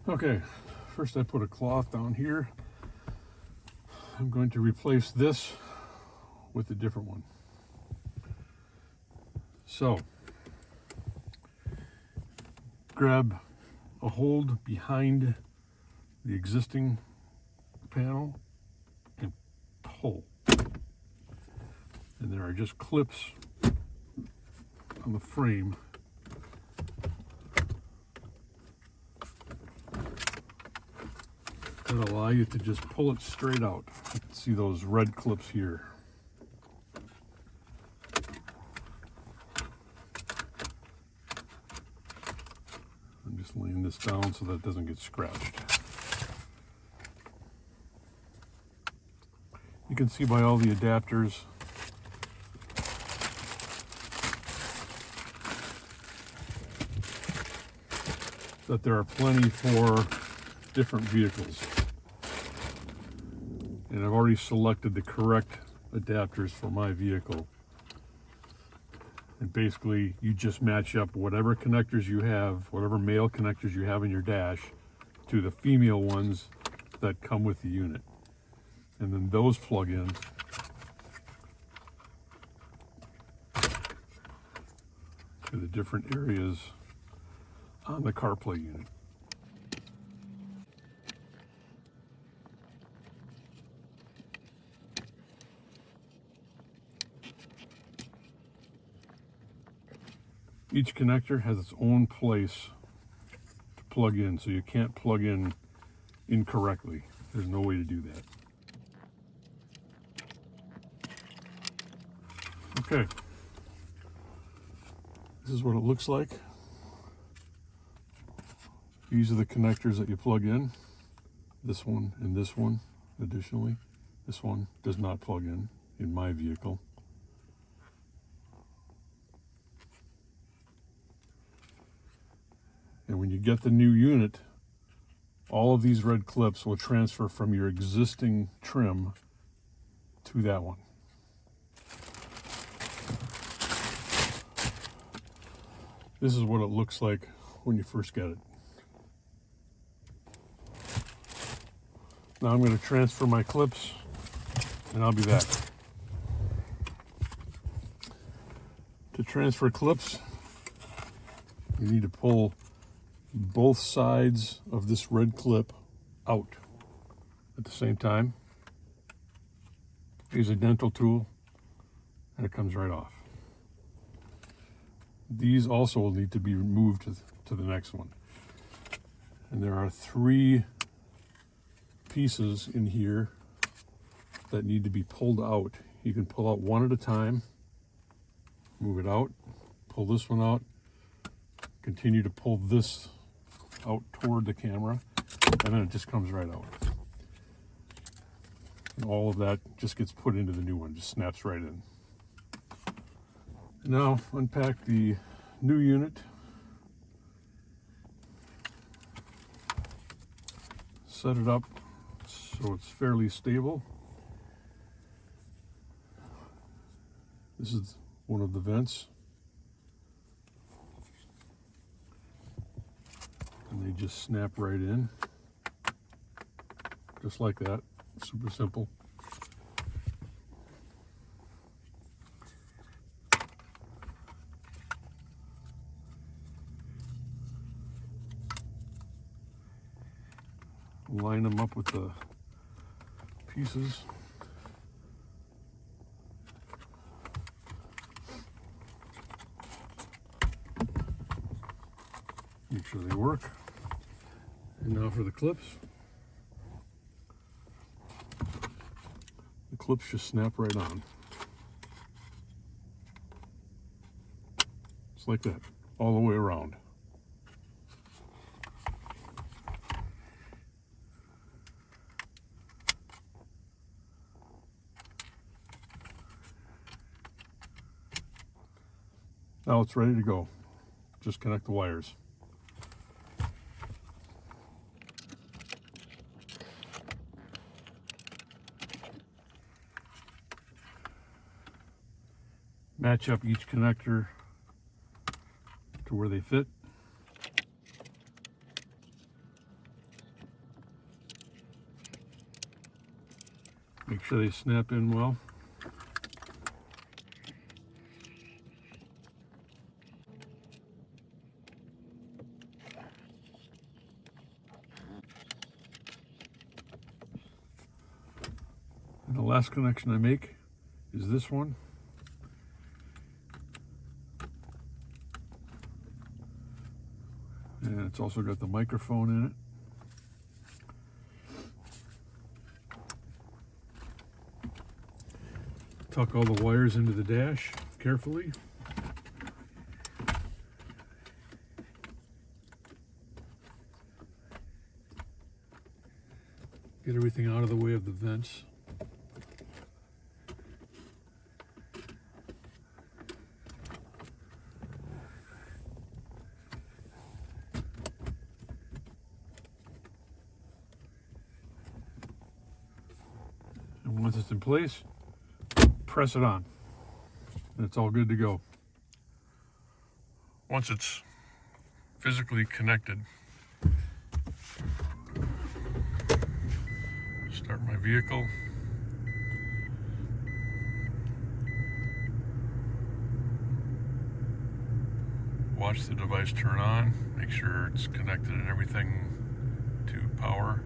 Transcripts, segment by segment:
Okay, first I put a cloth down here. I'm going to replace this with a different one. So, grab a hold behind the existing panel and pull. And there are just clips on the frame that allow you to just pull it straight out. You can see those red clips here. I'm just laying this down so that it doesn't get scratched. You can see by all the adapters that there are plenty for different vehicles. And I've already selected the correct adapters for my vehicle. And basically, you just match up whatever connectors you have, whatever male connectors you have in your dash, to the female ones that come with the unit. And then those plug in to the different areas on the CarPlay unit. Each connector has its own place to plug in, so you can't plug in incorrectly. There's no way to do that. Okay, this is what it looks like. These are the connectors that you plug in. This one and this one, additionally. This one does not plug in my vehicle. And when you get the new unit, all of these red clips will transfer from your existing trim to that one. This is what it looks like when you first get it. Now I'm going to transfer my clips and I'll be back. To transfer clips, you need to pull both sides of this red clip out at the same time. Use a dental tool and it comes right off. These also will need to be removed to the next one. And there are 3 pieces in here that need to be pulled out. You can pull out one at a time, move it out, pull this one out, continue to pull this out toward the camera, and then it just comes right out. And all of that just gets put into the new one, just snaps right in. Now unpack the new unit. Set it up so it's fairly stable. This is one of the vents. And they just snap right in. Just like that. Super simple. Line them up with the pieces. Make sure they work. And now for the clips. The clips just snap right on. Just like that, all the way around. Now it's ready to go. Just connect the wires. Match up each connector to where they fit. Make sure they snap in well. And the last connection I make is this one. And it's also got the microphone in it. Tuck all the wires into the dash carefully. Get everything out of the way of the vents. And once it's in place, press it on, and it's all good to go. Once it's physically connected, start my vehicle. Watch the device turn on, make sure it's connected and everything to power.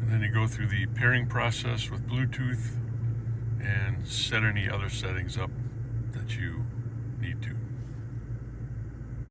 And then you go through the pairing process with Bluetooth and set any other settings up that you need to.